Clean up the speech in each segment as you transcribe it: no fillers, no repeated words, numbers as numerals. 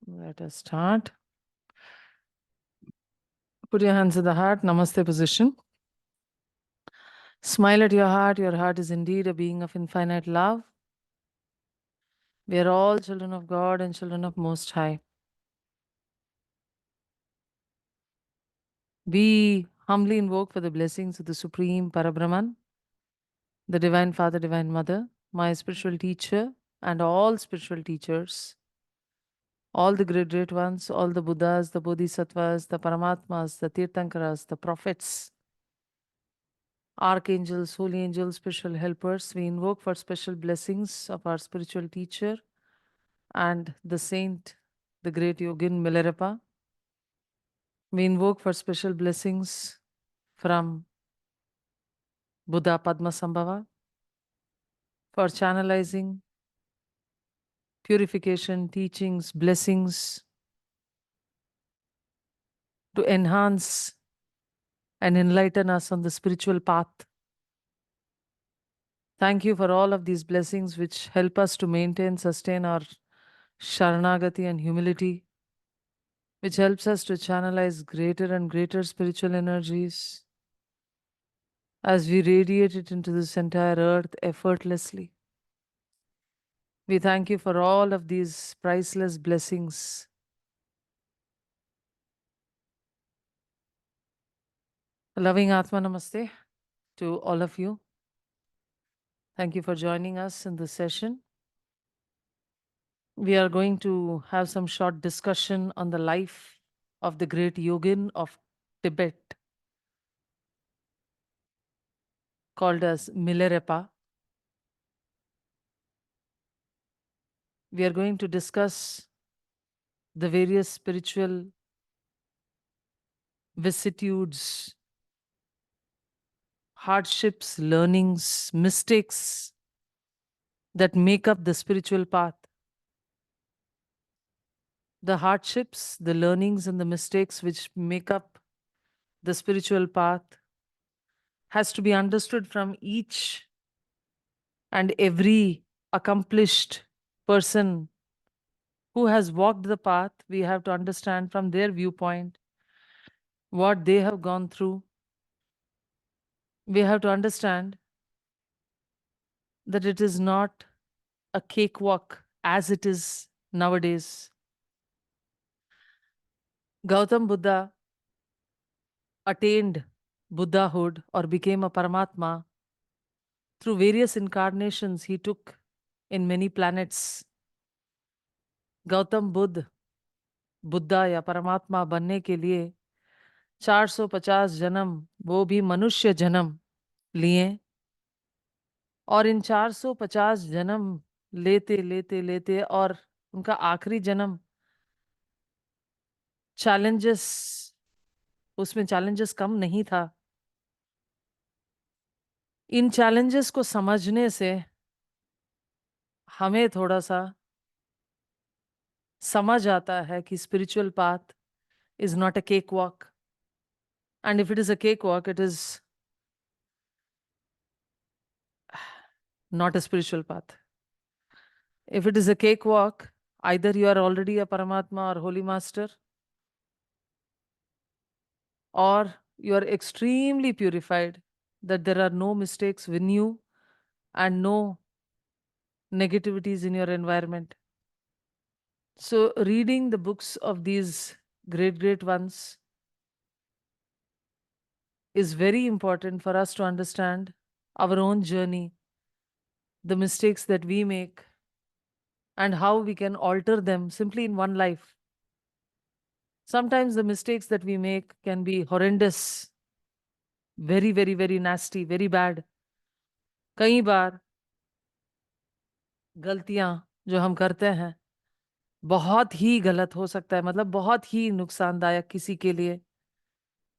Let us start. Put your hands at the heart, Namaste position. Smile at your heart. Your heart is indeed a being of infinite love. We are all children of God and children of Most High. We humbly invoke for the blessings of the Supreme Parabrahman, the Divine Father, Divine Mother, my spiritual teacher, and all spiritual teachers, all the great, great ones, all the Buddhas, the Bodhisattvas, the Paramatmas, the Tirthankaras, the prophets, archangels, holy angels, spiritual helpers. We invoke for special blessings of our spiritual teacher and the saint, the great Yogin Milarepa. We invoke for special blessings from Buddha Padmasambhava for channelizing, purification, teachings, blessings to enhance and enlighten us on the spiritual path. Thank you for all of these blessings which help us to maintain, sustain our Sharanagati and humility, which helps us to channelize greater and greater spiritual energies as we radiate it into this entire earth effortlessly. We thank you for all of these priceless blessings. Loving Atma Namaste to all of you. Thank you for joining us in this session. We are going to have some short discussion on the life of the great yogin of Tibet called as Milarepa. We are going to discuss the various spiritual vicissitudes, hardships, learnings, mistakes that make up the spiritual path. The hardships, the learnings, and the mistakes which make up the spiritual path has to be understood from each and every accomplished person who has walked the path. We have to understand from their viewpoint what they have gone through. We have to understand that it is not a cakewalk as it is nowadays. Gautam Buddha attained Buddhahood or became a Paramatma through various incarnations he took in many planets. Gautam Buddha Buddha या परमात्मा बनने के लिए 450 जन्म वो भी मनुष्य जन्म लिए और इन 450 जन्म लेते लेते लेते और उनका आखिरी जन्म चैलेंजेस, उसमें चैलेंजेस कम नहीं था. इन चैलेंजेस को समझने से हमें थोड़ा सा समझ आता है कि spiritual path is not a cakewalk, and if it is a cakewalk, it is not a spiritual path. If it is a cakewalk, either you are already a Paramatma or Holy Master, or you are extremely purified, that there are no mistakes within you and no negativities in your environment. So, reading the books of these great, great ones is very important for us to understand our own journey, the mistakes that we make, and how we can alter them simply in one life. Sometimes the mistakes that we make can be horrendous, very, very, very nasty, very bad. कई बार गलतियां जो हम करते हैं बहुत ही गलत हो सकता है, मतलब बहुत ही नुकसानदायक किसी के लिए,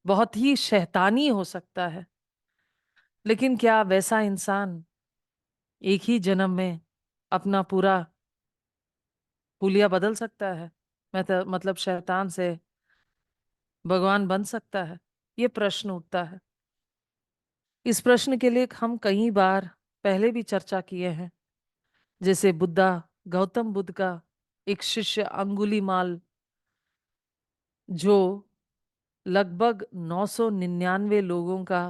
बहुत ही शैतानी हो सकता है. लेकिन क्या वैसा इंसान एक ही जन्म में अपना पूरा हुलिया बदल सकता है? मतलब शैतान से भगवान बन सकता है? ये प्रश्न उठता है. इस प्रश्न के लिए हम कई बार पहले भी चर्चा किए हैं. जैसे बुद्धा, गौतम बुद्ध का एक शिष्य अंगुलीमाल, जो लगभग 999 लोगों का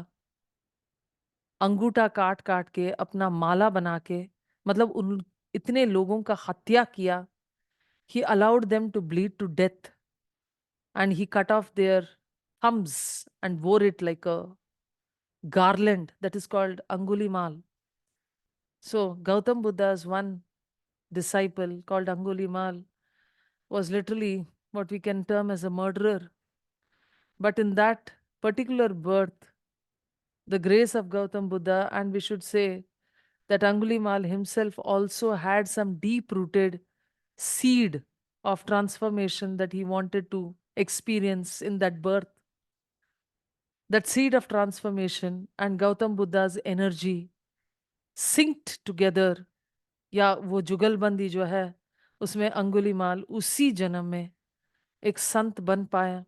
अंगूठा काट काट के अपना माला बना के, मतलब उन इतने लोगों का हत्या किया, he allowed them to bleed to death, and he cut off their thumbs and wore it like a garland, that is called Angulimal. So Gautam Buddha's one disciple called Angulimal was literally what we can term as a murderer. But in that particular birth, the grace of Gautam Buddha, and we should say that Angulimal himself also had some deep rooted seed of transformation that he wanted to experience in that birth. That seed of transformation and Gautam Buddha's energy synced together, या वो जुगलबंदी जो है उसमें अंगुलीमाल उसी जन्म में एक संत बन पाया,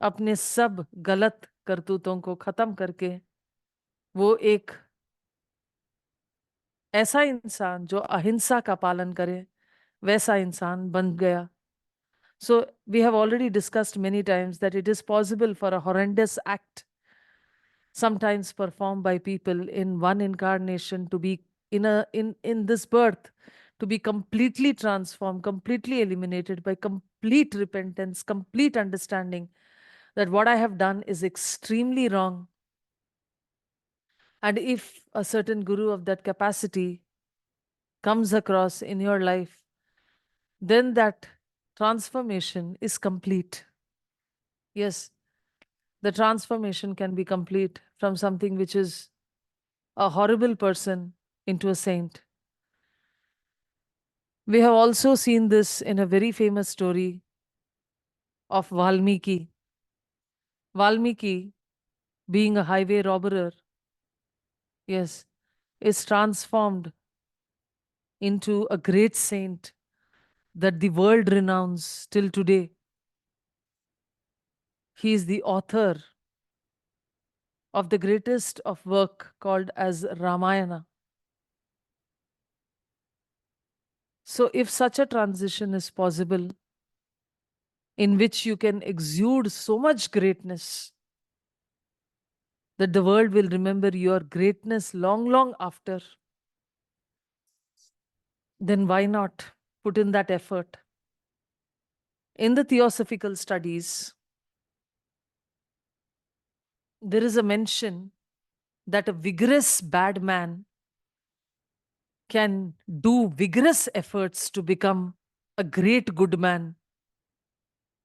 अपने सब गलत करतूतों को खत्म करके वो एक ऐसा इंसान जो अहिंसा का पालन करे वैसा इंसान बन गया. So we have already discussed many times that it is possible for a horrendous act sometimes performed by people in one incarnation to be in this birth to be completely transformed, completely eliminated by complete repentance, complete understanding that what I have done is extremely wrong. And if a certain guru of that capacity comes across in your life, then that transformation is complete. Yes, the transformation can be complete from something which is a horrible person into a saint. We have also seen this in a very famous story of Valmiki. Valmiki, being a highway robber, yes, is transformed into a great saint that the world renounces till today. He is the author of the greatest of work called as Ramayana. So if such a transition is possible, in which you can exude so much greatness that the world will remember your greatness long, long after, then why not put in that effort? In the Theosophical studies, there is a mention that a vigorous bad man can do vigorous efforts to become a great good man.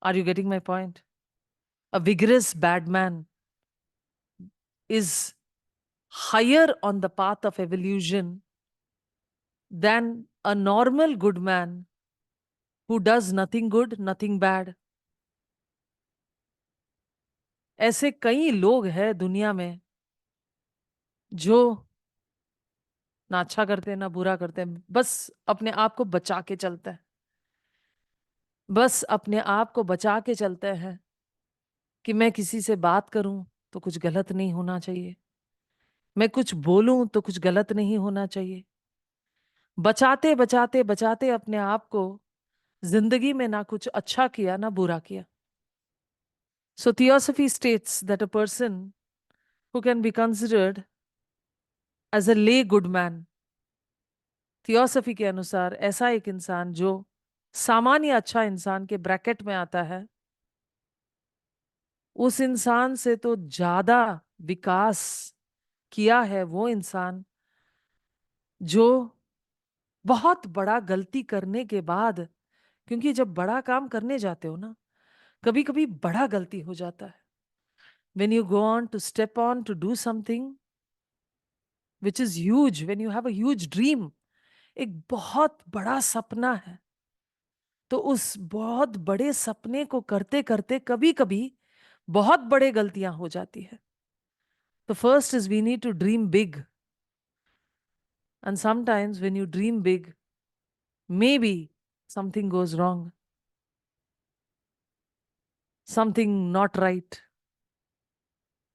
Are you getting my point? A vigorous bad man is higher on the path of evolution than a normal good man who does nothing good, nothing bad. ऐसे कई लोग हैं दुनिया में जो ना अच्छा करते हैं ना बुरा करते हैं, बस अपने आप को बचा के चलते हैं, बस अपने आप को बचा के चलते हैं कि मैं किसी से बात करूं तो कुछ गलत नहीं होना चाहिए, मैं कुछ बोलूं तो कुछ गलत नहीं होना चाहिए, बचाते बचाते बचाते अपने आप को जिंदगी में ना कुछ अच्छा किया ना बुरा किया. So theosophy states that a person who can be considered as a lay good man, theosophy के अनुसार ऐसा एक इंसान जो सामान्य अच्छा इंसान के ब्रैकेट में आता है, उस इंसान से तो ज्यादा विकास किया है वो इंसान जो बहुत बड़ा गलती करने के बाद, क्योंकि जब बड़ा काम करने जाते हो ना, कभी कभी बड़ा गलती हो जाता है. when you go on to step on to do something which is huge, when you have a huge dream, एक बहुत बड़ा सपना है, तो उस बहुत बड़े सपने को करते करते कभी कभी बहुत बड़े गलतियां हो जाती है. तो first is we need to dream big, and sometimes when you dream big maybe something goes wrong, something not right.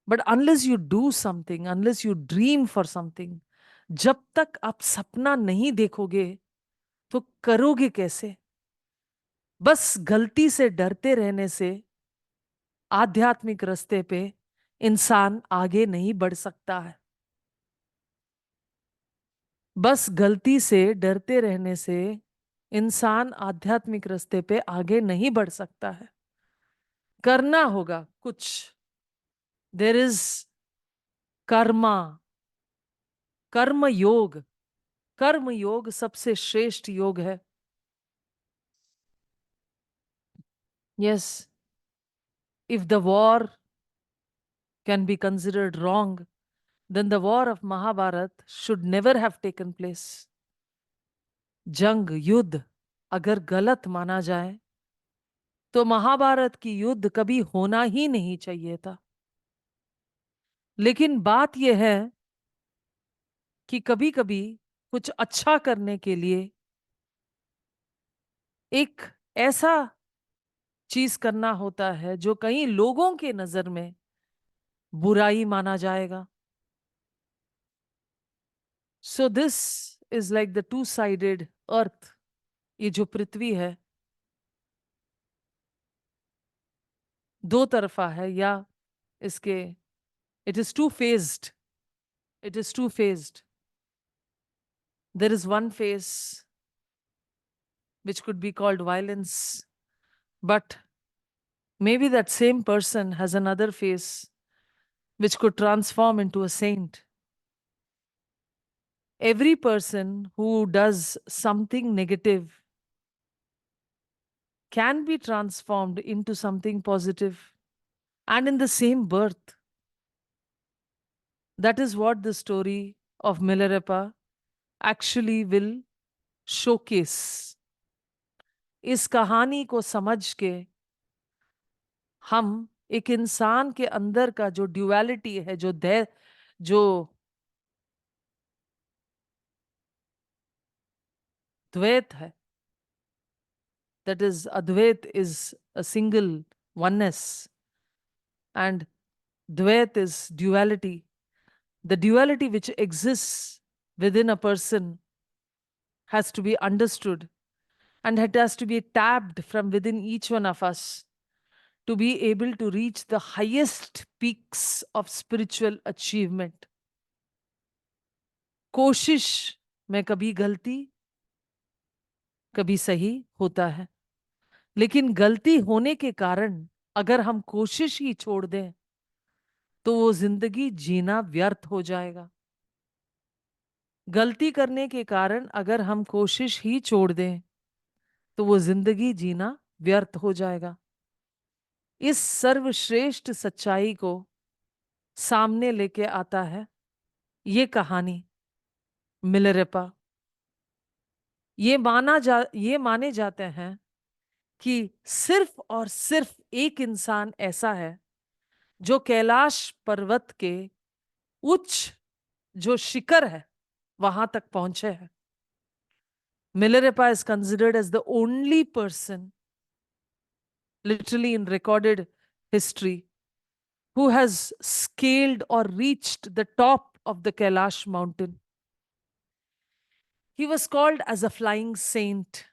But unless you do something, unless you dream for something, जब तक आप सपना नहीं देखोगे तो करोगे कैसे? बस गलती से डरते रहने से आध्यात्मिक रास्ते पे इंसान आगे नहीं बढ़ सकता है। बस गलती से डरते रहने से इंसान आध्यात्मिक रास्ते पे आगे नहीं बढ़ सकता है। करना होगा कुछ। देर इज कर्मा, कर्म योग। कर्म योग सबसे श्रेष्ठ योग है। Yes, if the war can be considered wrong, then the war of Mahabharat should never have taken place. जंग, युद्ध अगर गलत माना जाए तो महाभारत की युद्ध कभी होना ही नहीं चाहिए था। लेकिन बात यह है कि कभी कभी कुछ अच्छा करने के लिए एक ऐसा चीज करना होता है जो कई लोगों के नजर में बुराई माना जाएगा। So this is like the two sided earth. ये जो पृथ्वी है दो तरफा है, या इसके it is two faced. It is two-faced. There is one face which could be called violence, but maybe that same person has another face which could transform into a saint. Every person who does something negative can be transformed into something positive, and in the same birth. That is what the story of Milarepa actually will showcase. इस कहानी को समझ के हम एक इंसान के अंदर का जो ड्युअलिटी है, जो द्वैत है, that is advait is a single oneness, and dvait is duality. The duality which exists within a person has to be understood, and it has to be tapped from within each one of us to be able to reach the highest peaks of spiritual achievement. कोशिश में कभी गलती कभी सही होता है, लेकिन गलती होने के कारण अगर हम कोशिश ही छोड़ दें तो वो जिंदगी जीना व्यर्थ हो जाएगा। गलती करने के कारण अगर हम कोशिश ही छोड़ दें तो वो जिंदगी जीना व्यर्थ हो जाएगा। इस सर्वश्रेष्ठ सच्चाई को सामने लेके आता है ये कहानी मिलरेपा। ये माने जाते हैं कि सिर्फ और सिर्फ एक इंसान ऐसा है जो कैलाश पर्वत के उच्च जो शिखर है वहां तक पहुंचे हैं। Milarepa is considered as the only person, literally in recorded history, who has scaled or reached the top of the Kailash mountain. He was called as a flying saint.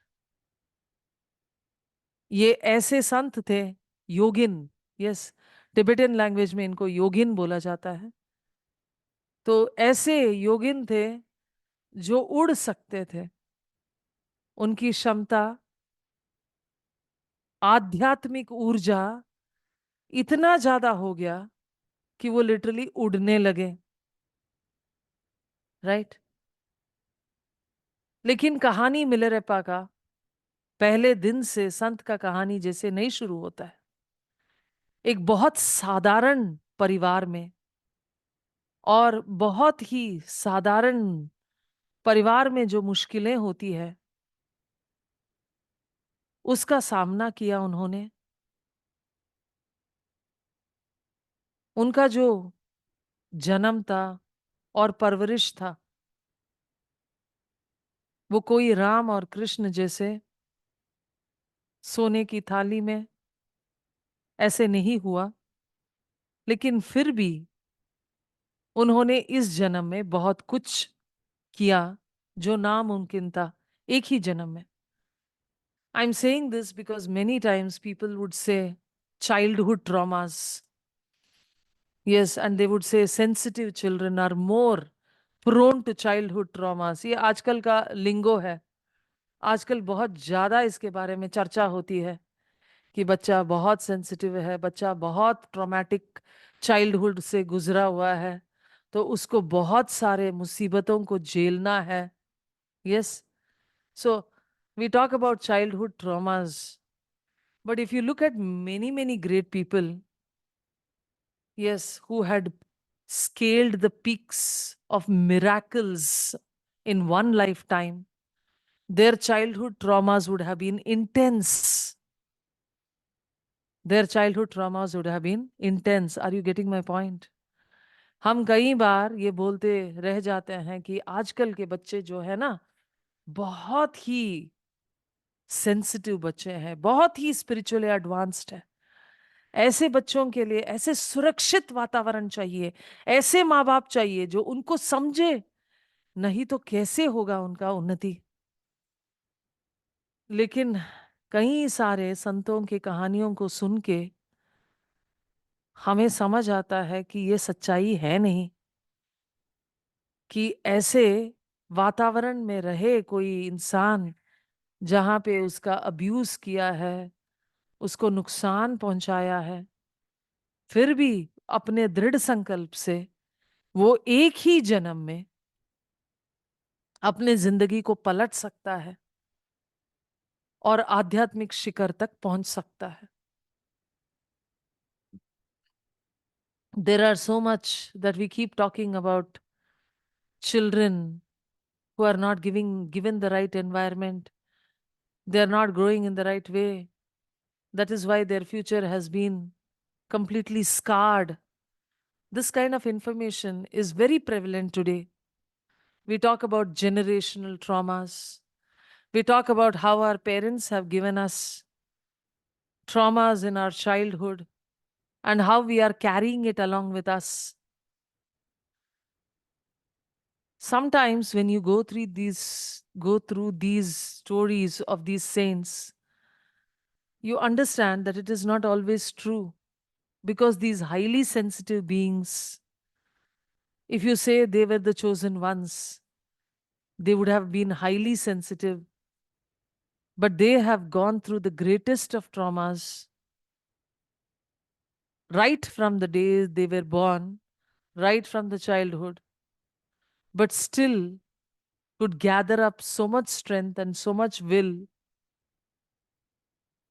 ये ऐसे संत थे, योगिन, यस, टिबेटन लैंग्वेज में इनको योगिन बोला जाता है। तो ऐसे योगिन थे जो उड़ सकते थे। उनकी क्षमता, आध्यात्मिक ऊर्जा इतना ज्यादा हो गया कि वो लिटरली उड़ने लगे, राइट। लेकिन कहानी मिलरेपा का पहले दिन से संत का कहानी जैसे नहीं शुरू होता है। एक बहुत साधारण परिवार में और बहुत ही साधारण परिवार में जो मुश्किलें होती है उसका सामना किया उन्होंने। उनका जो जन्म था और परवरिश था वो कोई राम और कृष्ण जैसे सोने की थाली में ऐसे नहीं हुआ, लेकिन फिर भी उन्होंने इस जन्म में बहुत कुछ किया जो नामुमकिन था एक ही जन्म में। I'm saying this because many times people would say childhood traumas. Yes, and they would say sensitive children are more prone to childhood traumas. ये आजकल का लिंगो है। आजकल बहुत ज्यादा इसके बारे में चर्चा होती है कि बच्चा बहुत सेंसिटिव है, बच्चा बहुत ट्रॉमेटिक चाइल्डहुड से गुजरा हुआ है, तो उसको बहुत सारे मुसीबतों को झेलना है। Yes, so we talk about childhood traumas, but if you look at many many great people, yes, who had scaled the peaks of miracles in one lifetime, their childhood traumas would have been intense. Their childhood traumas would have been intense. Are you getting my point? हम कई बार ये बोलते रह जाते हैं कि आजकल के बच्चे जो है ना, बहुत ही सेंसिटिव बच्चे हैं, बहुत ही स्पिरिचुअली एडवांस्ड है। ऐसे बच्चों के लिए ऐसे सुरक्षित वातावरण चाहिए, ऐसे माँ बाप चाहिए जो उनको समझे, नहीं तो कैसे होगा उनका उन्नति। लेकिन कई सारे संतों की कहानियों को सुन के हमें समझ आता है कि ये सच्चाई है नहीं, कि ऐसे वातावरण में रहे कोई इंसान जहां पे उसका अब्यूज किया है, उसको नुकसान पहुंचाया है, फिर भी अपने दृढ़ संकल्प से वो एक ही जन्म में अपने जिंदगी को पलट सकता है और आध्यात्मिक शिखर तक पहुंच सकता है। There are so much that we keep talking about children who are not given the right environment. They are not growing in the right way. That is why their future has been completely scarred. This kind of information is very prevalent today. We talk about generational traumas. We talk about how our parents have given us traumas in our childhood and how we are carrying it along with us. Sometimes when you go through these stories of these saints, you understand that it is not always true, because these highly sensitive beings, if you say they were the chosen ones, they would have been highly sensitive, but they have gone through the greatest of traumas right from the day they were born, right from the childhood, but still could gather up so much strength and so much will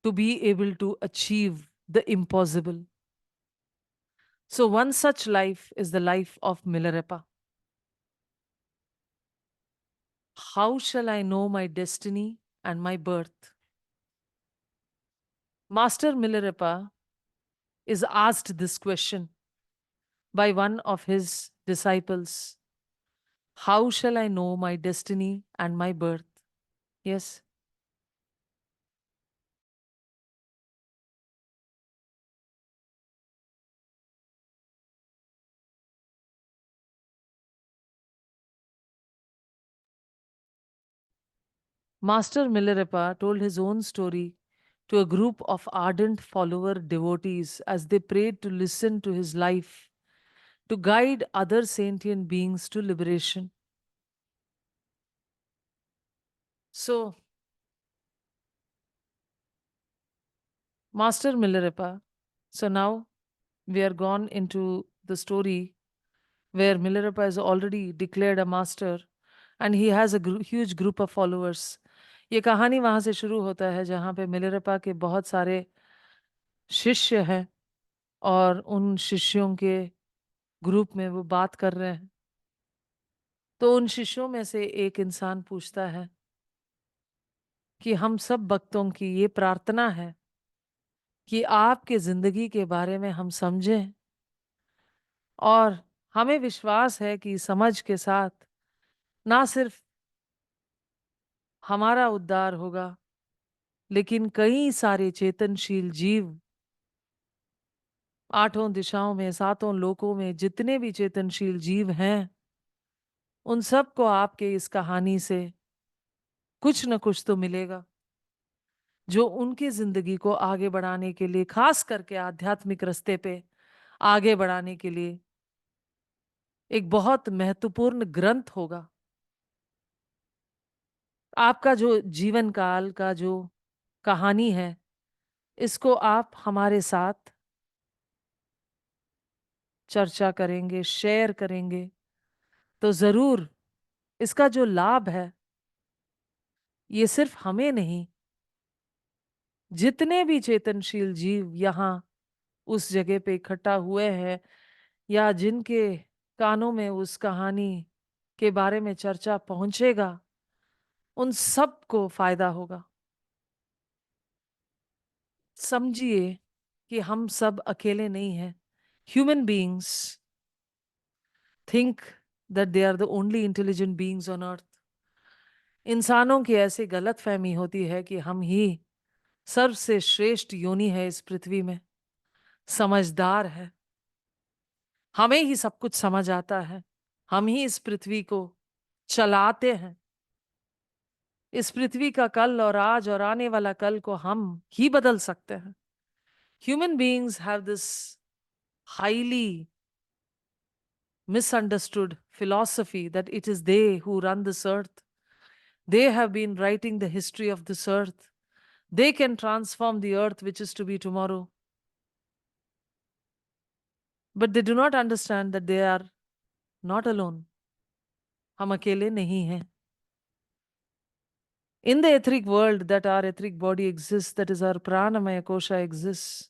to be able to achieve the impossible. So, one such life is the life of Milarepa. How shall I know my destiny and my birth? Master Milarepa is asked this question by one of his disciples. How shall I know my destiny and my birth? Yes. Master Milarepa told his own story to a group of ardent follower devotees as they prayed to listen to his life to guide other sentient beings to liberation. So, Master Milarepa, so now we are gone into the story where Milarepa is already declared a master and he has a huge group of followers. ये कहानी वहां से शुरू होता है जहां पे Milarepa के बहुत सारे शिष्य हैं और उन शिष्यों के ग्रुप में वो बात कर रहे हैं। तो उन शिष्यों में से एक इंसान पूछता है कि हम सब भक्तों की ये प्रार्थना है कि आपके जिंदगी के बारे में हम समझें, और हमें विश्वास है कि समझ के साथ ना सिर्फ हमारा उद्धार होगा, लेकिन कई सारे चेतनशील जीव आठों दिशाओं में, सातों लोकों में जितने भी चेतनशील जीव हैं, उन सबको आपके इस कहानी से कुछ न कुछ तो मिलेगा। जो उनकी जिंदगी को आगे बढ़ाने के लिए, खास करके आध्यात्मिक रास्ते पे आगे बढ़ाने के लिए एक बहुत महत्वपूर्ण ग्रंथ होगा। आपका जो जीवन काल का जो कहानी है, इसको आप हमारे साथ चर्चा करेंगे, शेयर करेंगे, तो जरूर इसका जो लाभ है, ये सिर्फ हमें नहीं, जितने भी चेतनशील जीव यहाँ उस जगह पे इकट्ठा हुए हैं या जिनके कानों में उस कहानी के बारे में चर्चा पहुंचेगा, उन सबको फायदा होगा। समझिए कि हम सब अकेले नहीं हैं। Human beings think that they are the only intelligent beings on earth. इंसानों की ऐसी गलत फहमी होती है कि हम ही सबसे श्रेष्ठ योनि है इस पृथ्वी में, समझदार है, हमें ही सब कुछ समझ आता है, हम ही इस पृथ्वी को चलाते हैं। इस पृथ्वी का कल और आज और आने वाला कल को हम ही बदल सकते हैं। Human beings have this highly misunderstood philosophy that it is they who run this earth. They have been writing the history of this earth. They can transform the earth which is to be tomorrow. But they do not understand that they are not alone. हम अकेले नहीं हैं. In the etheric world that our etheric body exists, that is our pranamaya kosha exists.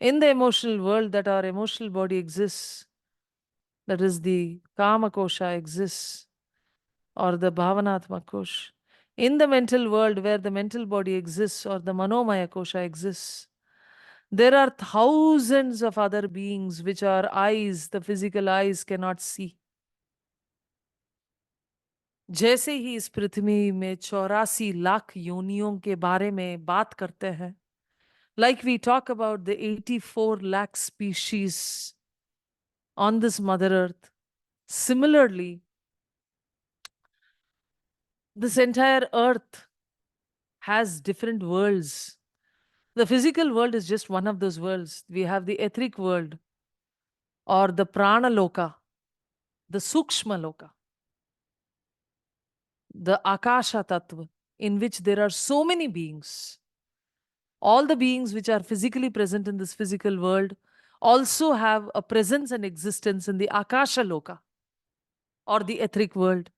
In the emotional world that our emotional body exists, that is the kama kosha exists, or the Bhavanatma Kosh. In the mental world where the mental body exists or the Manomaya Kosha exists, there are thousands of other beings which our eyes, the physical eyes, cannot see. जैसे ही इस पृथ्वी में 84 लाख योनियों के बारे में बात करते हैं, like we talk about the 84 lakh species on this Mother Earth, similarly, this entire earth has different worlds. The physical world is just one of those worlds. We have the etheric world or the prana loka, the sukshma loka, the akasha tattva, in which there are so many beings. All the beings which are physically present in this physical world also have a presence and existence in the akasha loka or the etheric world.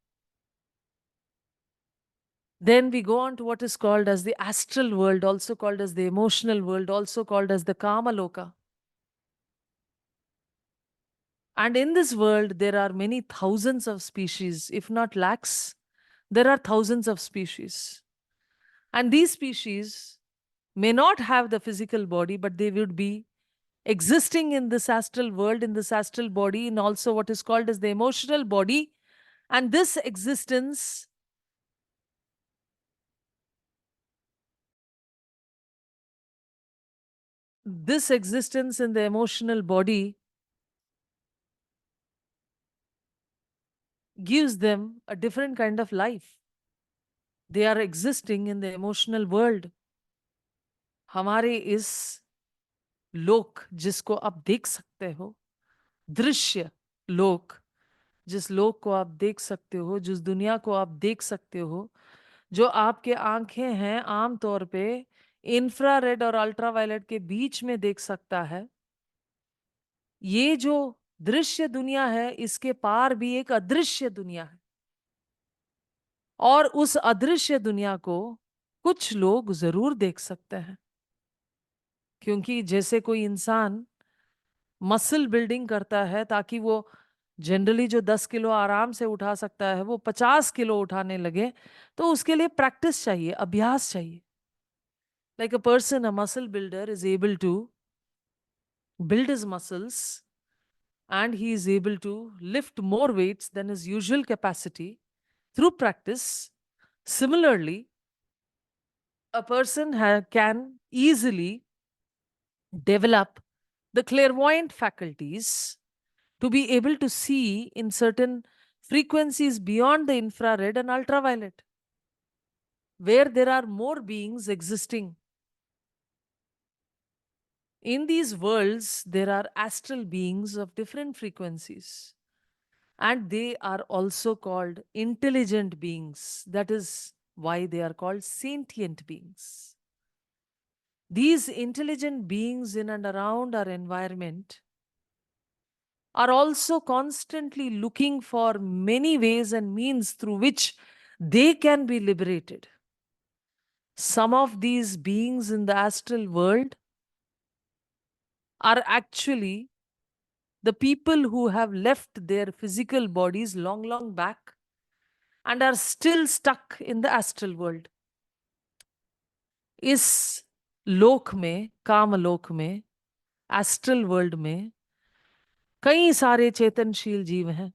Then we go on to what is called as the astral world, also called as the emotional world, also called as the kama loka. And in this world, there are many thousands of species, if not lakhs. There are thousands of species. And these species may not have the physical body, but they would be existing in this astral world, in this astral body, in also what is called as the emotional body. And this existence in the emotional body gives them a different kind of life. They are existing in the emotional world. हमारे इस लोक जिसको आप देख सकते हो, दृश्य लोक, जिस लोक को आप देख सकते हो, जिस दुनिया को आप देख सकते हो, जो आपके आंखें हैं आमतौर पे इंफ्रारेड और अल्ट्रावायलेट के बीच में देख सकता है, ये जो दृश्य दुनिया है, इसके पार भी एक अदृश्य दुनिया है। और उस अदृश्य दुनिया को कुछ लोग जरूर देख सकते हैं, क्योंकि जैसे कोई इंसान मसल बिल्डिंग करता है ताकि वो जनरली जो 10 किलो आराम से उठा सकता है वो 50 किलो उठाने लगे, तो उसके लिए प्रैक्टिस चाहिए, अभ्यास चाहिए। Like a person, a muscle builder is able to build his muscles and he is able to lift more weights than his usual capacity through practice. Similarly, a person can easily develop the clairvoyant faculties to be able to see in certain frequencies beyond the infrared and ultraviolet. where there are more beings existing. In these worlds, there are astral beings of different frequencies, and they are also called intelligent beings. That is why they are called sentient beings. These intelligent beings in and around our environment are also constantly looking for many ways and means through which they can be liberated. Some of these beings in the astral world are actually the people who have left their physical bodies long, long back and are still stuck in the astral world. इस लोक में, कामलोक में, astral world में कई सारे चेतनशील जीव हैं,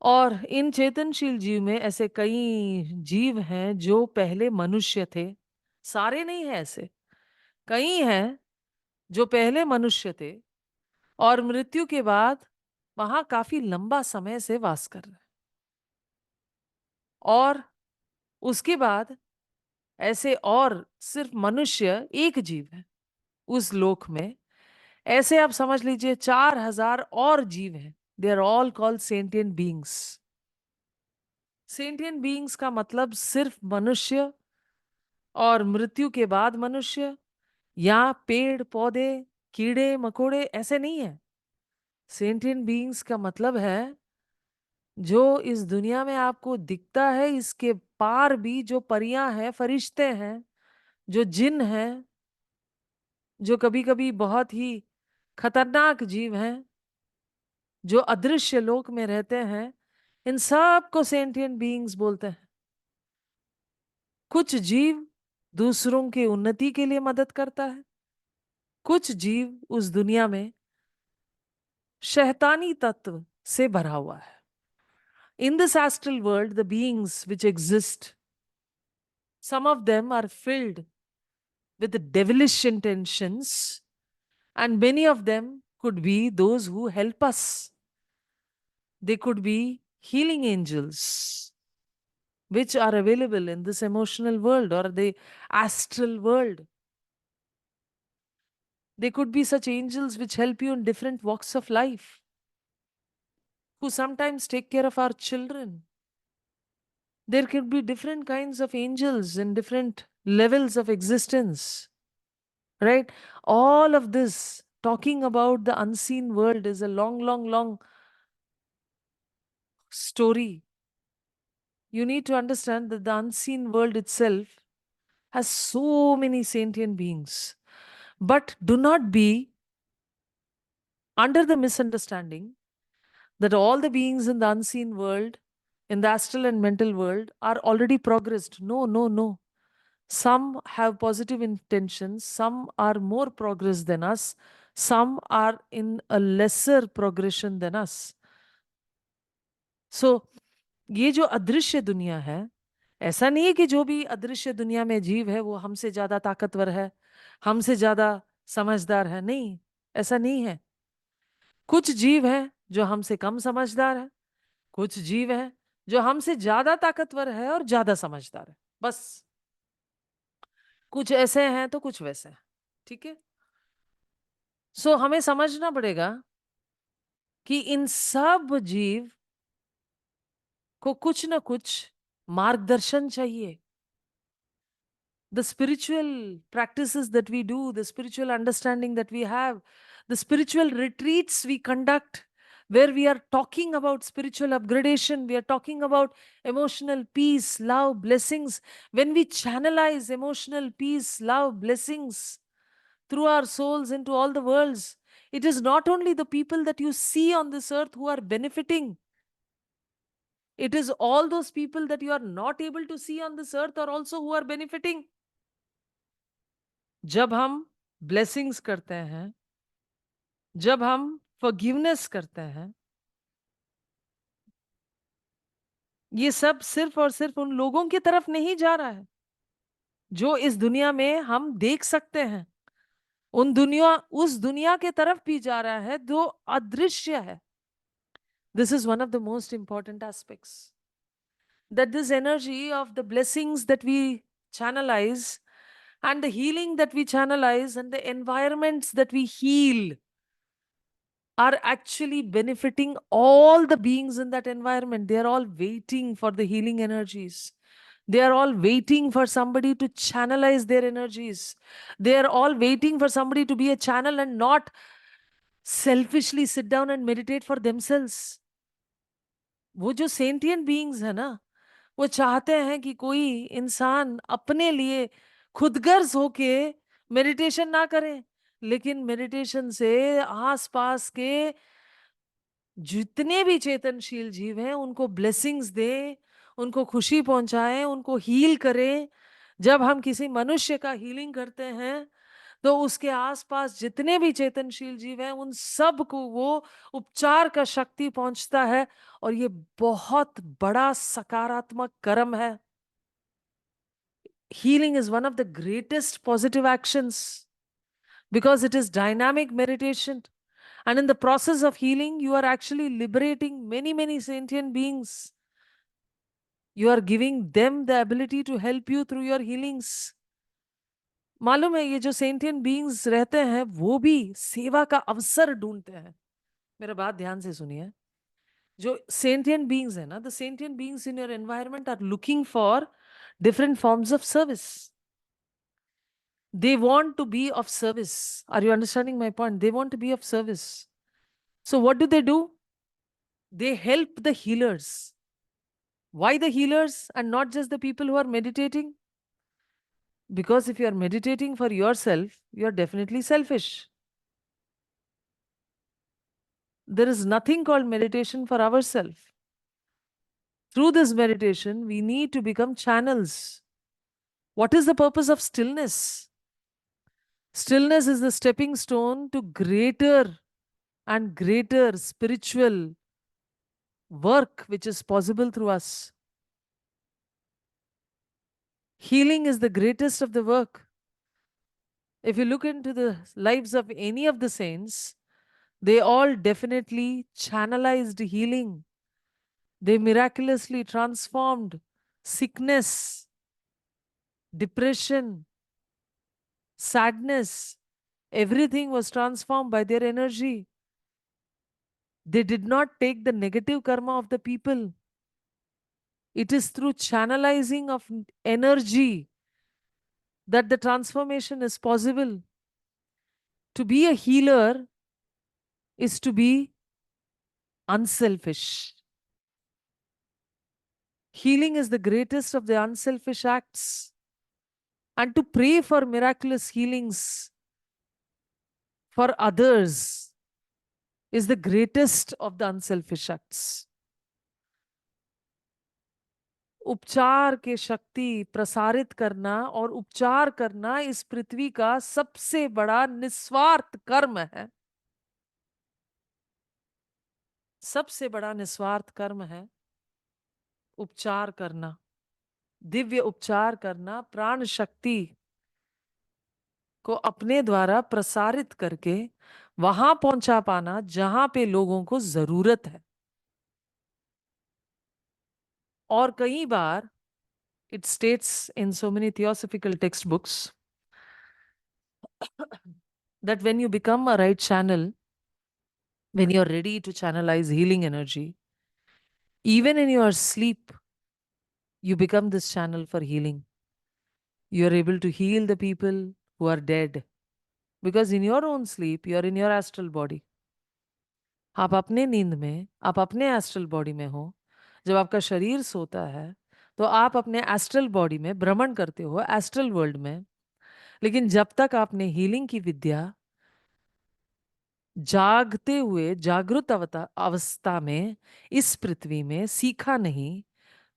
और इन चेतनशील जीव में ऐसे कई जीव हैं जो पहले मनुष्य थे। सारे नहीं है ऐसे, कई हैं जो पहले मनुष्य थे और मृत्यु के बाद वहां काफी लंबा समय से वास कर रहे हैं। और उसके बाद ऐसे और सिर्फ मनुष्य एक जीव है उस लोक में। ऐसे आप समझ लीजिए 4000 और जीव हैं। They are all called sentient beings. Sentient beings का मतलब सिर्फ मनुष्य और मृत्यु के बाद मनुष्य या पेड़ पौधे कीड़े मकोड़े ऐसे नहीं है। सेंटिएंट बीइंग्स का मतलब है जो इस दुनिया में आपको दिखता है, इसके पार भी जो परियां हैं, फरिश्ते हैं, जो जिन हैं, जो कभी कभी बहुत ही खतरनाक जीव हैं, जो अदृश्य लोक में रहते हैं, इन सब को सेंटिएंट बीइंग्स बोलते हैं। कुछ जीव दूसरों की उन्नति के लिए मदद करता है, कुछ जीव उस दुनिया में शैतानी तत्व से भरा हुआ है। In this astral world, the beings which exist, some of them are filled with devilish intentions, and many of them could be those who help us. They could be healing angels, which are available in this emotional world or the astral world. They could be such angels which help you in different walks of life, who sometimes take care of our children. There could be different kinds of angels in different levels of existence, right? All of this, talking about the unseen world, is a long, long, long story. You need to understand that the unseen world itself has so many sentient beings. But do not be under the misunderstanding that all the beings in the unseen world, in the astral and mental world, are already progressed. No, no, no. Some have positive intentions, some are more progress than us, some are in a lesser progression than us. So, ये जो अदृश्य दुनिया है, ऐसा नहीं है कि जो भी अदृश्य दुनिया में जीव है वो हमसे ज्यादा ताकतवर है, हमसे ज्यादा समझदार है। नहीं, ऐसा नहीं है। कुछ जीव हैं जो हमसे कम समझदार है, कुछ जीव हैं जो हमसे ज्यादा ताकतवर है और ज्यादा समझदार है। बस कुछ ऐसे हैं तो कुछ वैसे हैं। ठीक है। सो हमें समझना पड़ेगा कि इन सब जीव को कुछ ना कुछ मार्गदर्शन चाहिए। The spiritual practices that we do, the spiritual understanding that we have, the spiritual retreats we conduct, where we are talking about spiritual upgradation, we are talking about emotional peace, love, blessings. When we channelize emotional peace, love, blessings through our souls into all the worlds, it is not only the people that you see on this earth who are benefiting, it is all those people that you are not able to see on this earth are also who are benefiting. जब हम blessings करते हैं, जब हम forgiveness करते हैं, ये सब सिर्फ और सिर्फ उन लोगों की तरफ नहीं जा रहा है जो इस दुनिया में हम देख सकते हैं। उस दुनिया के तरफ भी जा रहा है जो अदृश्य है। This is one of the most important aspects. that this energy of the blessings that we channelize and the healing that we channelize and the environments that we heal are actually benefiting all the beings in that environment. They are all waiting for the healing energies. They are all waiting for somebody to channelize their energies. They are all waiting for somebody to be a channel and not selfishly sit down and meditate for themselves. वो जो sentient beings है ना, वो चाहते हैं कि कोई इंसान अपने लिए खुदगर्ज होके मेडिटेशन ना करे, लेकिन मेडिटेशन से आसपास के जितने भी चेतनशील जीव हैं उनको ब्लेसिंग्स दे, उनको खुशी पहुंचाएं, उनको हील करें। जब हम किसी मनुष्य का हीलिंग करते हैं तो उसके आसपास जितने भी चेतनशील जीव हैं उन सब को वो उपचार का शक्ति पहुंचता है, और ये बहुत बड़ा सकारात्मक कर्म है। Healing is one of the greatest positive actions because it is dynamic meditation. And in the process of healing, you are actually liberating many, many sentient beings. You are giving them the ability to help you through your healings. मालूम है, ये जो सेंटियन beings रहते हैं वो भी सेवा का अवसर ढूंढते हैं। मेरा बात ध्यान से सुनिए। जो सेंटियन बीइंग्स है ना, the sentient beings in your environment are looking for different forms of service. They want to be of service. Are you understanding my point? They want to be of service. So what do? They help the healers. Why the healers and not just the people who are meditating? Because if you are meditating for yourself, you are definitely selfish. There is nothing called meditation for ourselves. Through this meditation, we need to become channels. What is the purpose of stillness? Stillness is the stepping stone to greater and greater spiritual work which is possible through us. Healing is the greatest of the work. If you look into the lives of any of the saints, they all definitely channelized healing. They miraculously transformed sickness, depression, sadness. Everything was transformed by their energy. They did not take the negative karma of the people. It is through channelizing of energy that the transformation is possible. To be a healer is to be unselfish. Healing is the greatest of the unselfish acts. And to pray for miraculous healings for others is the greatest of the unselfish acts. उपचार के शक्ति प्रसारित करना और उपचार करना इस पृथ्वी का सबसे बड़ा निस्वार्थ कर्म है। सबसे बड़ा निस्वार्थ कर्म है उपचार करना, दिव्य उपचार करना, प्राण शक्ति को अपने द्वारा प्रसारित करके वहां पहुंचा पाना जहां पे लोगों को जरूरत है। और कई बार it states in so many theosophical textbooks that when you become a right channel, when you're ready to channelize healing energy, even in your sleep, you become this channel for healing. You're able to heal the people who are dead. Because in your own sleep, you're in your astral body. आप अपने नींद में, आप अपने astral body में हो। जब आपका शरीर सोता है तो आप अपने एस्ट्रल बॉडी में भ्रमण करते हो, एस्ट्रल वर्ल्ड में। लेकिन जब तक आपने हीलिंग की विद्या जागते हुए जागृत अवस्था में इस पृथ्वी में सीखा नहीं,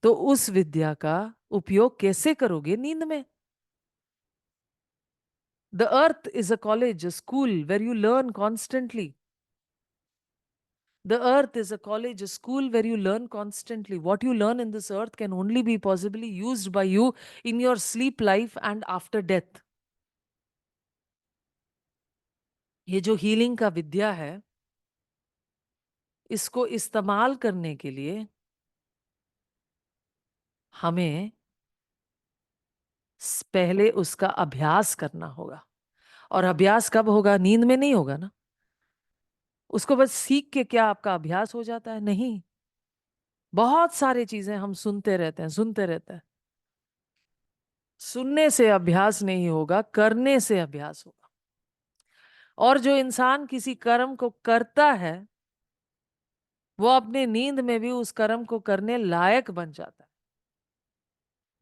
तो उस विद्या का उपयोग कैसे करोगे नींद में? The earth is a college, a school where you learn constantly. The earth is a college, a school where you learn constantly. What you learn in this earth can only be possibly used by you in your sleep life and after death. ये जो healing का विद्या है, इसको इस्तेमाल करने के लिए हमें पहले उसका अभ्यास करना होगा। और अभ्यास कब होगा? नींद में नहीं होगा ना। उसको बस सीख के क्या आपका अभ्यास हो जाता है? नहीं। बहुत सारी चीजें हम सुनते रहते हैं, सुनते रहते हैं। सुनने से अभ्यास नहीं होगा, करने से अभ्यास होगा। और जो इंसान किसी कर्म को करता है, वो अपने नींद में भी उस कर्म को करने लायक बन जाता है।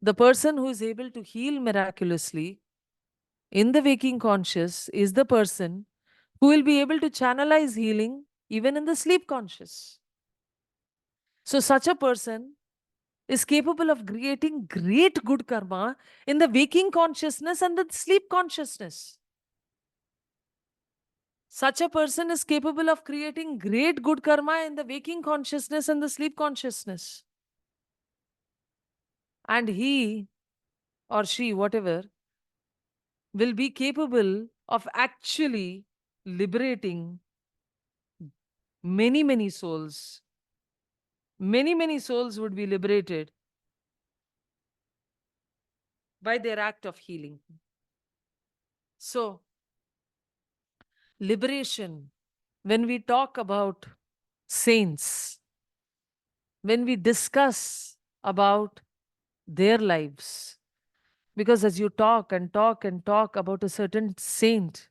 The person who is able to heal miraculously in the waking conscious is the person who will be able to channelize healing even in the sleep conscious. So such a person is capable of creating great good karma in the waking consciousness and the sleep consciousness. Such a person is capable of creating great good karma in the waking consciousness and the sleep consciousness. And he or she, whatever, will be capable of actually liberating many, many souls. Many, many souls would be liberated by their act of healing. So, liberation, when we talk about saints, when we discuss about their lives, because as you talk and talk and talk about a certain saint,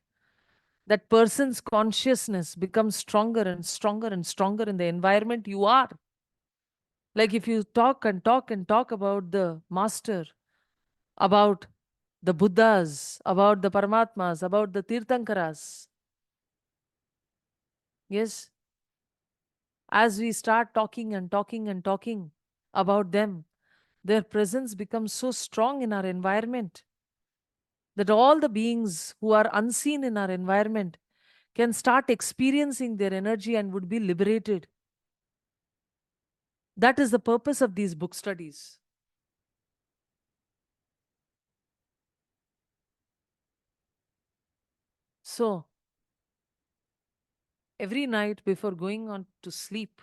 that person's consciousness becomes stronger and stronger and stronger in the environment you are. Like if you talk and talk and talk about the master, about the Buddhas, about the Paramatmas, about the Tirthankaras, yes, as we start talking and talking and talking about them, their presence becomes so strong in our environment that all the beings who are unseen in our environment can start experiencing their energy and would be liberated. That is the purpose of these book studies. So, every night before going on to sleep,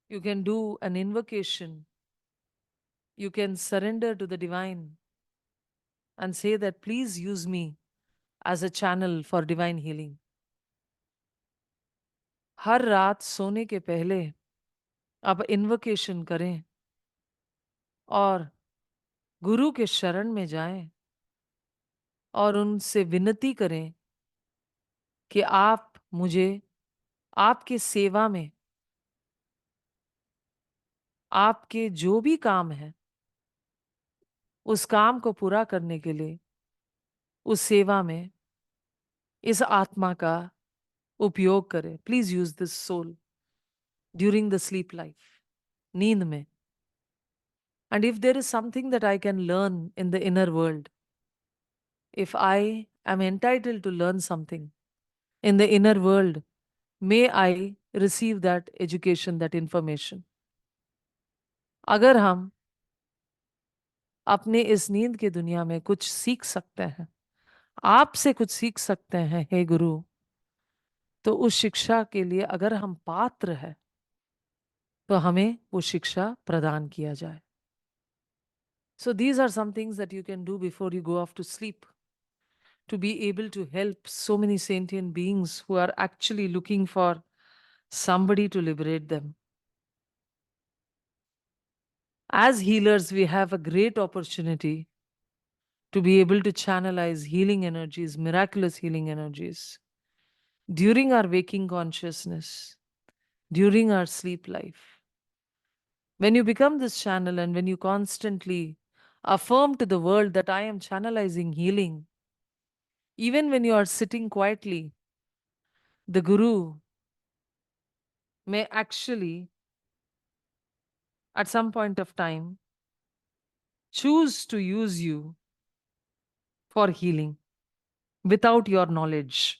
you can do an invocation. You can surrender to the divine and say that, please use me as a channel for divine healing. हर रात सोने के पहले आप invocation करें और गुरु के शरण में जाएं और उनसे विनती करें कि आप मुझे आपके सेवा में, आपके जो भी काम है, उस काम को पूरा करने के लिए, उस सेवा में इस आत्मा का उपयोग करें. Please use this soul during the sleep life, नींद में. And if there is something that I can learn in the inner world, if I am entitled to learn something in the inner world, may I receive that education, that information. अगर हम अपने इस नींद की दुनिया में कुछ सीख सकते हैं, आपसे कुछ सीख सकते हैं हे गुरु, तो उस शिक्षा के लिए अगर हम पात्र हैं, तो हमें वो शिक्षा प्रदान किया जाए. So these are some things that you can do before you go off to sleep, to be able to help so many sentient beings who are actually looking for somebody to liberate them. As healers, we have a great opportunity to be able to channelize healing energies, miraculous healing energies, during our waking consciousness, during our sleep life. When you become this channel and when you constantly affirm to the world that I am channelizing healing, even when you are sitting quietly, the Guru may actually, at some point of time, choose to use you for healing without your knowledge.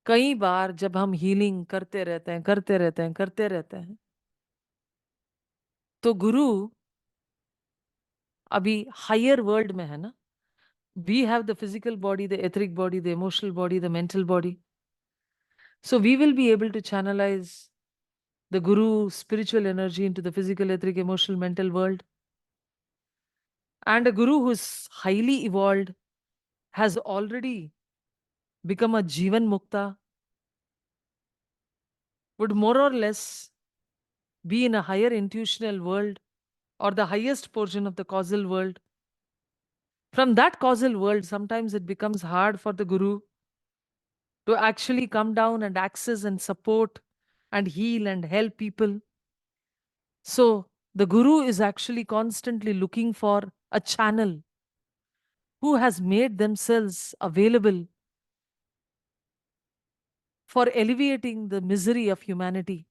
कई बार जब हम healing करते रहते हैं, करते रहते हैं, करते रहते हैं, तो गुरु अभी हायर वर्ल्ड में है ना. We have the physical body, the etheric body, the emotional body, the mental body. So we will be able to channelize the guru spiritual energy into the physical, etheric, emotional, mental world. And a guru who's highly evolved has already become a Jivan Mukta, would more or less be in a higher intuitional world or the highest portion of the causal world. From that causal world, sometimes it becomes hard for the guru to actually come down and access and support and heal and help people. So the guru is actually constantly looking for a channel who has made themselves available for alleviating the misery of humanity.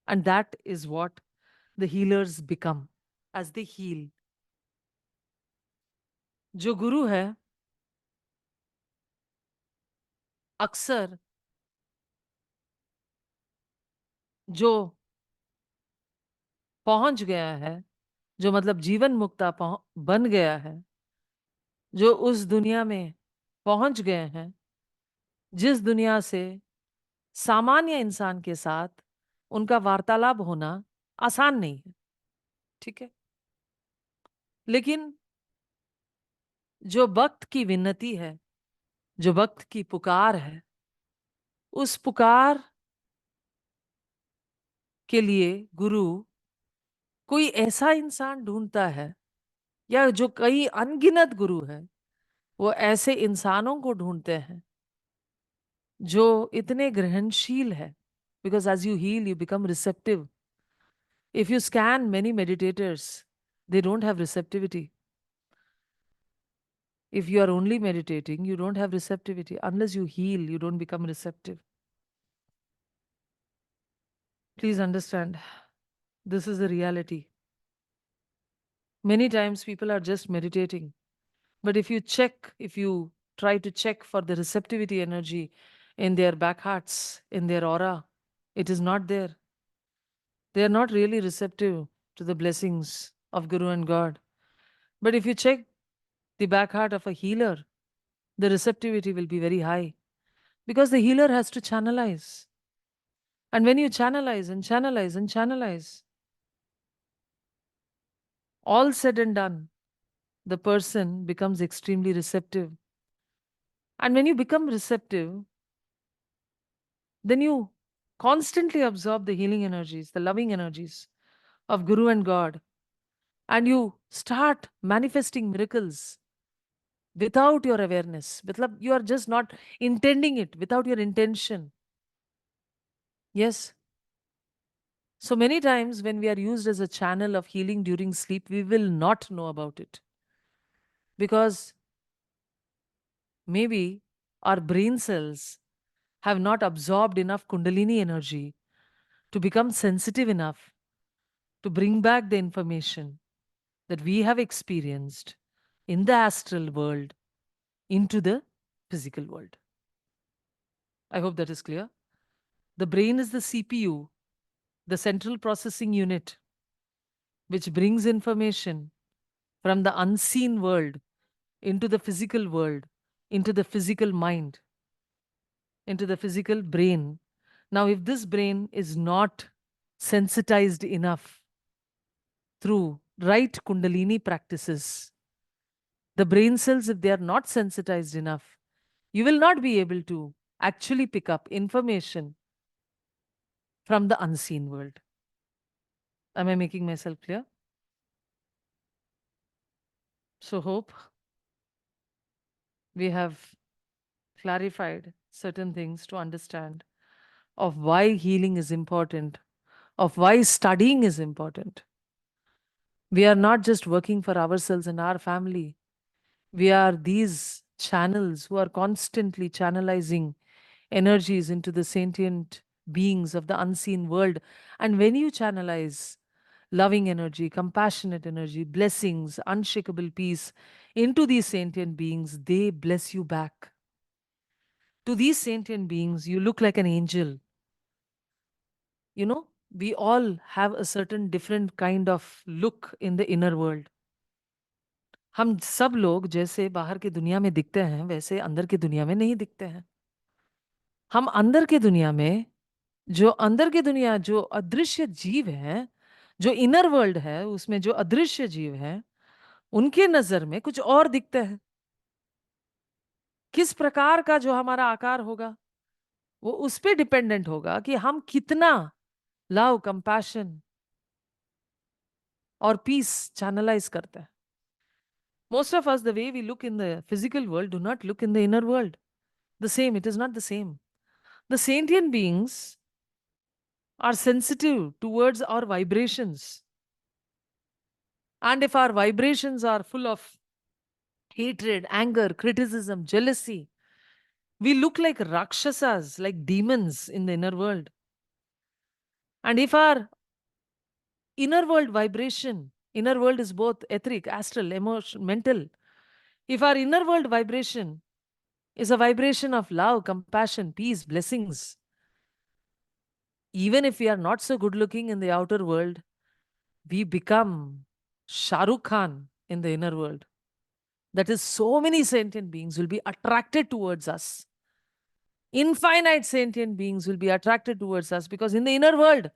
And that is what the healers become as they heal. जो गुरु है अक्सर जो पहुंच गया है, जो मतलब जीवन मुक्ता बन गया है, जो उस दुनिया में पहुंच गए हैं, जिस दुनिया से सामान्य इंसान के साथ उनका वार्तालाप होना आसान नहीं है, ठीक है? लेकिन जो भक्त की विन्नति है, जो भक्त की पुकार है, उस पुकार के लिए गुरु कोई ऐसा इंसान ढूंढता है, या जो कई अनगिनत गुरु है वो ऐसे इंसानों को ढूंढते हैं जो इतने ग्रहणशील है. Because as you heal you become receptive. If you scan many meditators, they don't have receptivity. If you are only meditating, you don't have receptivity. Unless you heal, you don't become receptive. Please understand, this is the reality. Many times people are just meditating, but if you try to check for the receptivity energy in their back hearts, in their aura, it is not there. They are not really receptive to the blessings of Guru and God. But if you check the back heart of a healer, the receptivity will be very high because the healer has to channelize. And when you channelize and channelize and channelize, all said and done, the person becomes extremely receptive. And when you become receptive, then you constantly absorb the healing energies, the loving energies of Guru and God, and you start manifesting miracles without your awareness. Matlab, you are just not intending it without your intention. Yes. So many times when we are used as a channel of healing during sleep, we will not know about it. Because maybe our brain cells have not absorbed enough Kundalini energy to become sensitive enough to bring back the information that we have experienced in the astral world into the physical world. I hope that is clear. The brain is the CPU, the central processing unit, which brings information from the unseen world into the physical world, into the physical mind, into the physical brain. Now, if this brain is not sensitized enough through right Kundalini practices, the brain cells, if they are not sensitized enough, you will not be able to actually pick up information from the unseen world. Am I making myself clear? So, hope we have clarified certain things to understand of why healing is important, of why studying is important. We are not just working for ourselves and our family. We are these channels who are constantly channelizing energies into the sentient beings of the unseen world. And when you channelize loving energy, compassionate energy, blessings, unshakable peace into these sentient beings, they bless you back. To these sentient beings, you look like an angel. You know, we all have a certain different kind of look in the inner world. हम सब लोग जैसे बाहर की दुनिया में दिखते हैं वैसे अंदर की दुनिया में नहीं दिखते हैं. हम अंदर की दुनिया में जो अंदर की दुनिया, जो अदृश्य जीव है, जो इनर वर्ल्ड है, उसमें जो अदृश्य जीव है, उनके नजर में कुछ और दिखते हैं। किस प्रकार का जो हमारा आकार होगा, वो उस पे डिपेंडेंट होगा कि हम कितना लव, कंपैशन और पीस चैनलाइज करते हैं। Most of us, the way we look in the physical world, do not look in the inner world. The same, it is not the same. The sentient beings are sensitive towards our vibrations. And if our vibrations are full of hatred, anger, criticism, jealousy, we look like Rakshasas, like demons in the inner world. And if our inner world vibration, inner world is both etheric, astral, emotion, mental. If our inner world vibration is a vibration of love, compassion, peace, blessings, even if we are not so good looking in the outer world, we become Shah Rukh Khan in the inner world. That is, so many sentient beings will be attracted towards us. Infinite sentient beings will be attracted towards us because in the inner world,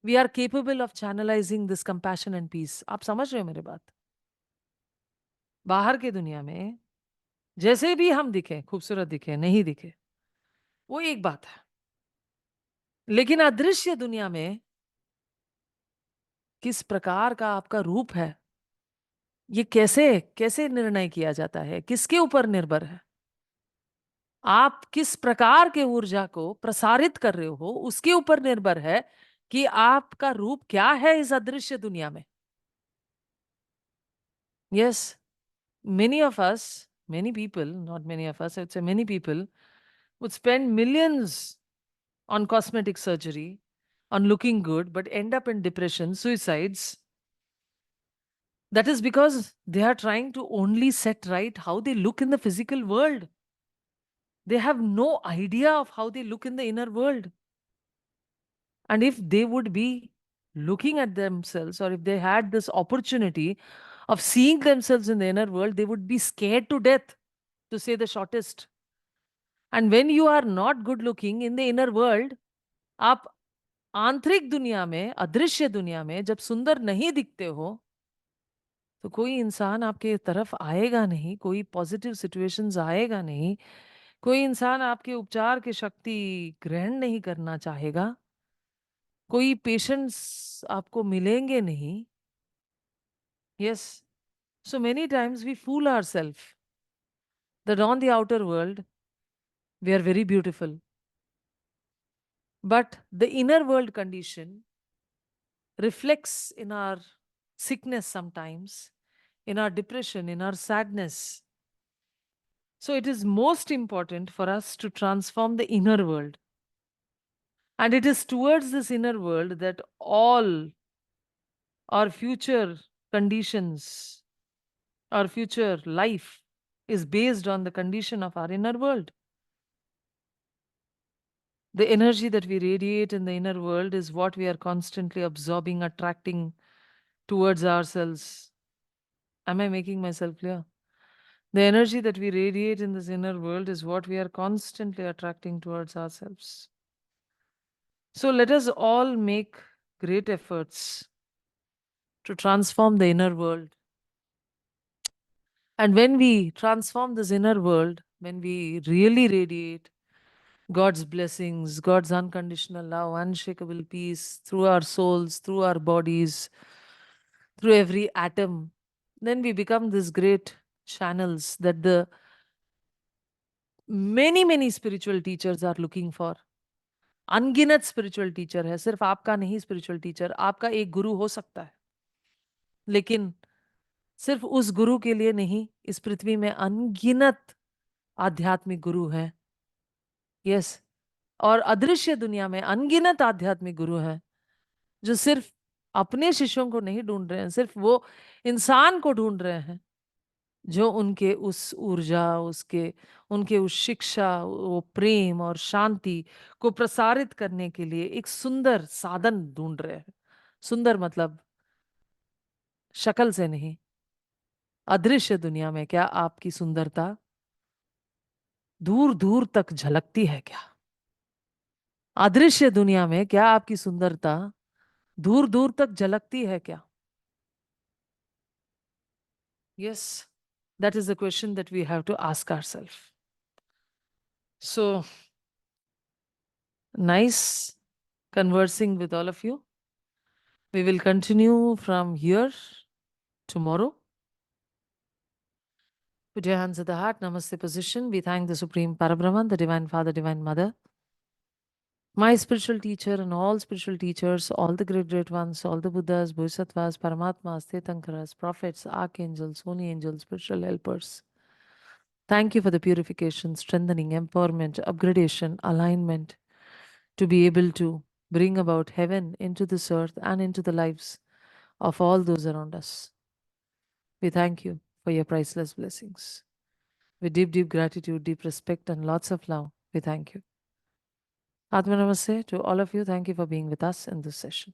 we are capable of channelizing this compassion and peace. आप समझ रहे हो मेरी बात? बाहर की दुनिया में जैसे भी हम दिखे, खूबसूरत दिखे, नहीं दिखे, वो एक बात है। लेकिन अदृश्य दुनिया में किस प्रकार का आपका रूप है, ये कैसे कैसे निर्णय किया जाता है, किसके ऊपर निर्भर है? आप किस प्रकार के ऊर्जा को प्रसारित कर रहे हो, उसके ऊपर निर्भर है कि आपका रूप क्या है इस अदृश्य दुनिया में। Yes, many of us, many people, not many of us, I would say many people would spend millions on cosmetic surgery, on looking good, but end up in depression, suicides. That is because they are trying to only set right how they look in the physical world. They have no idea of how they look in the inner world. And if they would be looking at themselves, or if they had this opportunity of seeing themselves in the inner world, they would be scared to death, to say the shortest. And when you are not good looking in the inner world, आप आंतरिक दुनिया में, अदृश्य दुनिया में जब सुंदर नहीं दिखते हो, तो कोई इंसान आपके तरफ आएगा नहीं, कोई पॉजिटिव सिचुएशंस आएगा नहीं, कोई इंसान आपके उपचार की शक्ति ग्रहण नहीं करना चाहेगा, कोई पेशेंट्स आपको मिलेंगे नहीं। Yes, so many times we fool ourselves that on the outer world we are very beautiful, but the inner world condition reflects in our sickness sometimes, in our depression, in our sadness. So it is most important for us to transform the inner world. And it is towards this inner world that all our future conditions, our future life is based on the condition of our inner world. The energy that we radiate in the inner world is what we are constantly absorbing, attracting towards ourselves. Am I making myself clear? The energy that we radiate in this inner world is what we are constantly attracting towards ourselves. So let us all make great efforts to transform the inner world. And when we transform this inner world, when we really radiate God's blessings, God's unconditional love, unshakable peace through our souls, through our bodies, through every atom, then we become these great channels that the many spiritual teachers are looking for. अनगिनत spiritual teacher है, सिर्फ आपका नहीं spiritual teacher, आपका एक गुरु हो सकता है, लेकिन सिर्फ उस गुरु के लिए नहीं, इस पृथ्वी में अनगिनत आध्यात्मिक गुरु हैं। यस, और अदृश्य दुनिया में अनगिनत आध्यात्मिक गुरु हैं जो सिर्फ अपने शिष्यों को नहीं ढूंढ रहे हैं, सिर्फ वो इंसान को ढूंढ रहे हैं जो उनके उस ऊर्जा, उसके उनके उस शिक्षा, वो प्रेम और शांति को प्रसारित करने के लिए एक सुंदर साधन ढूंढ रहे हैं। सुंदर मतलब शक्ल से नहीं, अदृश्य दुनिया में क्या आपकी सुंदरता दूर दूर तक झलकती है क्या? अदृश्य दुनिया में क्या आपकी सुंदरता दूर दूर तक झलकती है क्या? Yes, that is the question that we have to ask ourselves. So nice conversing with all of you. We will continue from here tomorrow. Put your hands at the heart, Namaste position. We thank the Supreme Parabrahman, the Divine Father, Divine Mother, my spiritual teacher and all spiritual teachers, all the great, great ones, all the Buddhas, Bodhisattvas, Paramatmas, Tirthankaras, prophets, archangels, holy angels, spiritual helpers. Thank you for the purification, strengthening, empowerment, upgradation, alignment to be able to bring about heaven into this earth and into the lives of all those around us. We thank you for your priceless blessings. With deep, deep gratitude, deep respect, and lots of love, we thank you. Atma Namaste to all of you. Thank you for being with us in this session.